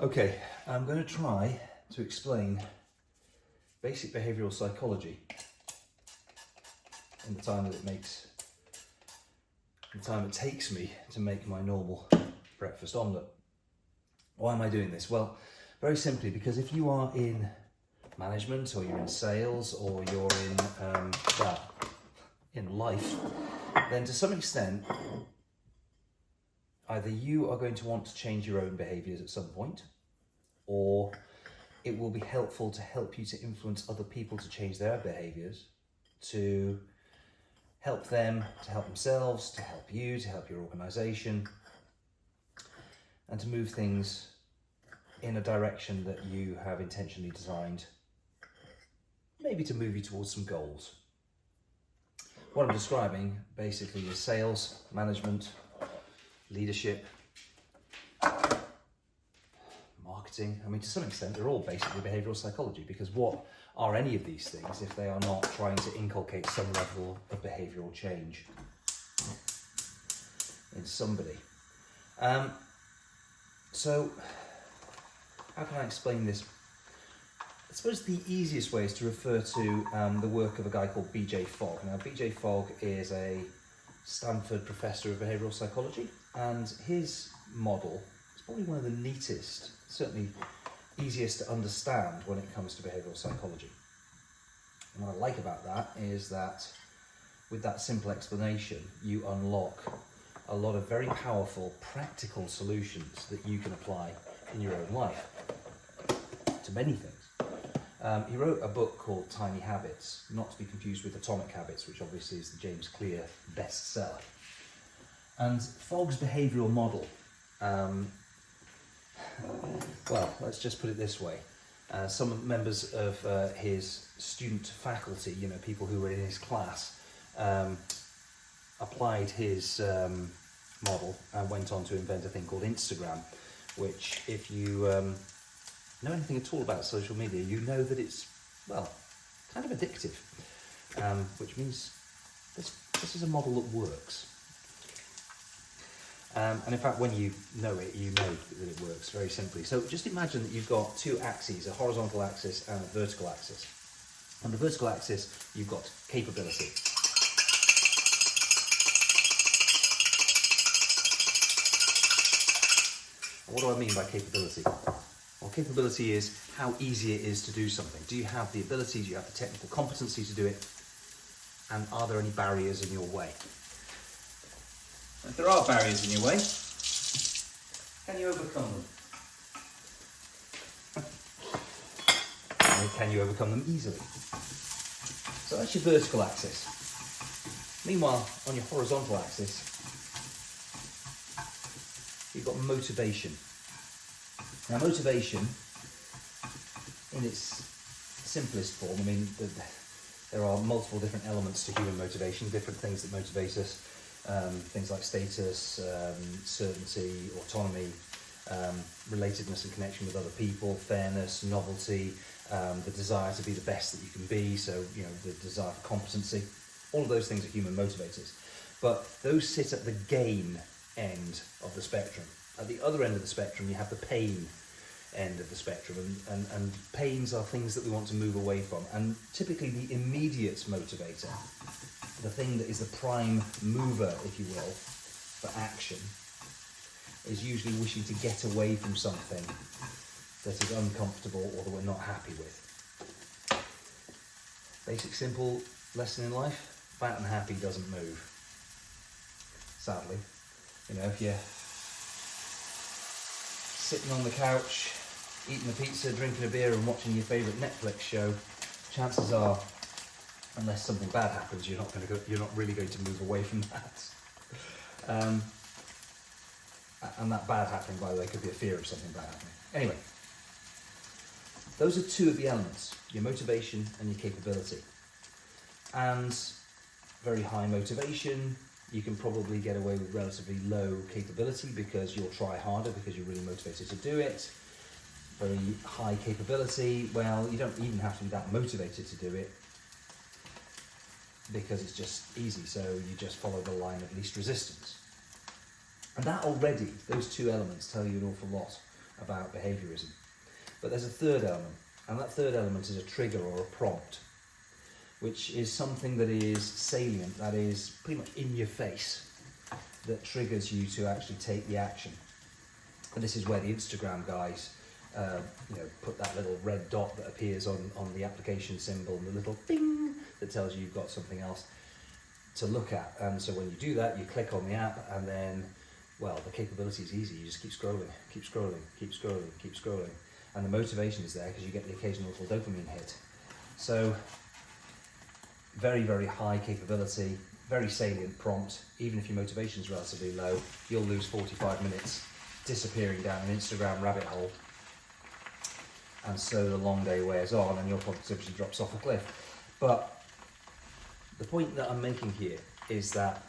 Okay, I'm going to try to explain basic behavioural psychology in the time that it takes me to make my normal breakfast omelette. Why am I doing this? Well, very simply because if you are in management or you're in sales or you're in life, then to some extent either you are going to want to change your own behaviours at some point, or it will be helpful to help you to influence other people to change their behaviours, to help them, to help themselves, to help you, to help your organisation, and to move things in a direction that you have intentionally designed, maybe to move you towards some goals. What I'm describing basically is sales, management, leadership, marketing. I mean, to some extent, they're all basically behavioural psychology, because what are any of these things if they are not trying to inculcate some level of behavioural change in somebody? So, how can I explain this? I suppose the easiest way is to refer to the work of a guy called B.J. Fogg. Now, B.J. Fogg is a Stanford professor of behavioural psychology, and his model is probably one of the neatest, certainly easiest to understand when it comes to behavioural psychology. And what I like about that is that with that simple explanation, you unlock a lot of very powerful, practical solutions that you can apply in your own life to many things. He wrote a book called Tiny Habits, not to be confused with Atomic Habits, which obviously is the James Clear bestseller. And Fogg's behavioural model, well, let's just put it this way. Some members of his student faculty, people who were in his class, applied his model and went on to invent a thing called Instagram, which, if you know anything at all about social media, you know that it's, well, kind of addictive, which means this is a model that works. And in fact, when you know it, you know that it works very simply. So just imagine that you've got two axes, a horizontal axis and a vertical axis. On the vertical axis, you've got capability. And what do I mean by capability? Well, capability is how easy it is to do something. Do you have the ability, do you have the technical competency to do it? And are there any barriers in your way? If there are barriers in your way, can you overcome them? And can you overcome them easily? So that's your vertical axis. Meanwhile, on your horizontal axis, you've got motivation. Now, motivation, in its simplest form, I mean, there are multiple different elements to human motivation, different things that motivate us. Things like status, certainty, autonomy, relatedness and connection with other people, fairness, novelty, the desire to be the best that you can be, so, the desire for competency. All of those things are human motivators. But those sit at the gain end of the spectrum. At the other end of the spectrum, you have the pain end of the spectrum, and pains are things that we want to move away from. And typically the immediate motivator, the thing that is the prime mover, if you will, for action, is usually wishing to get away from something that is uncomfortable or that we're not happy with. Basic, simple lesson in life: fat and happy doesn't move. Sadly, if you're sitting on the couch, eating a pizza, drinking a beer and watching your favourite Netflix show, chances are, unless something bad happens, you're not really going to move away from that. And that bad happening, by the way, could be a fear of something bad happening. Anyway, those are two of the elements: your motivation and your capability. And very high motivation, you can probably get away with relatively low capability because you'll try harder because you're really motivated to do it. Very high capability, well, you don't even have to be that motivated to do it because it's just easy, so you just follow the line of least resistance. And that already, those two elements tell you an awful lot about behaviourism. But there's a third element, and that third element is a trigger or a prompt, which is something that is salient, that is pretty much in your face, that triggers you to actually take the action. And this is where the Instagram guys put that little red dot that appears on the application symbol and the little bing that tells you you've got something else to look at. And so when you do that, you click on the app, and then, well, the capability is easy. You just keep scrolling, keep scrolling, keep scrolling, keep scrolling. And the motivation is there because you get the occasional little dopamine hit. So very, very high capability, very salient prompt. Even if your motivation is relatively low, you'll lose 45 minutes disappearing down an Instagram rabbit hole. And so the long day wears on and your positivity drops off a cliff. But the point that I'm making here is that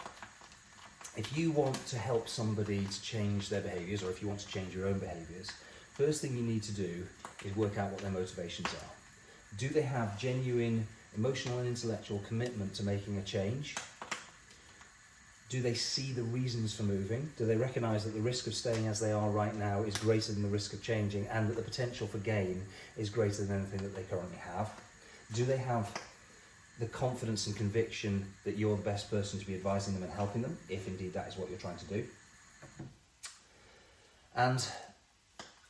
if you want to help somebody to change their behaviours, or if you want to change your own behaviours, first thing you need to do is work out what their motivations are. Do they have genuine emotional and intellectual commitment to making a change? Do they see the reasons for moving? Do they recognise that the risk of staying as they are right now is greater than the risk of changing, and that the potential for gain is greater than anything that they currently have? Do they have the confidence and conviction that you're the best person to be advising them and helping them, if indeed that is what you're trying to do? And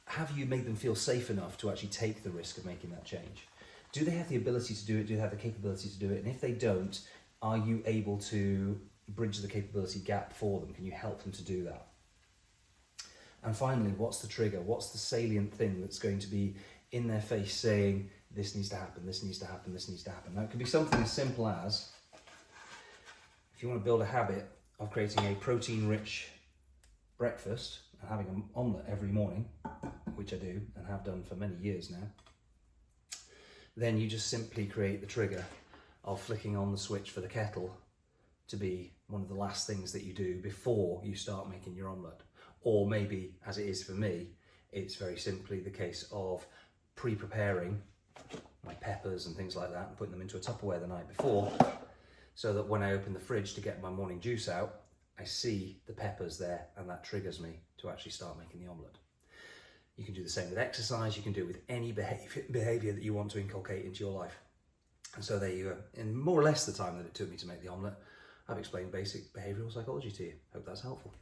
have you made them feel safe enough to actually take the risk of making that change? Do they have the ability to do it? Do they have the capability to do it? And if they don't, are you able to bridge the capability gap for them? Can you help them to do that? And finally, what's the trigger? What's the salient thing that's going to be in their face saying, this needs to happen, this needs to happen, this needs to happen? Now, it can be something as simple as, if you want to build a habit of creating a protein-rich breakfast and having an omelette every morning, which I do and have done for many years now, then you just simply create the trigger of flicking on the switch for the kettle to be one of the last things that you do before you start making your omelette. Or maybe, as it is for me, it's very simply the case of pre-preparing my peppers and things like that and putting them into a Tupperware the night before, so that when I open the fridge to get my morning juice out, I see the peppers there, and that triggers me to actually start making the omelette. You can do the same with exercise. You can do it with any behaviour that you want to inculcate into your life. And so there you go. In more or less the time that it took me to make the omelette, I've explained basic behavioural psychology to you. Hope that's helpful.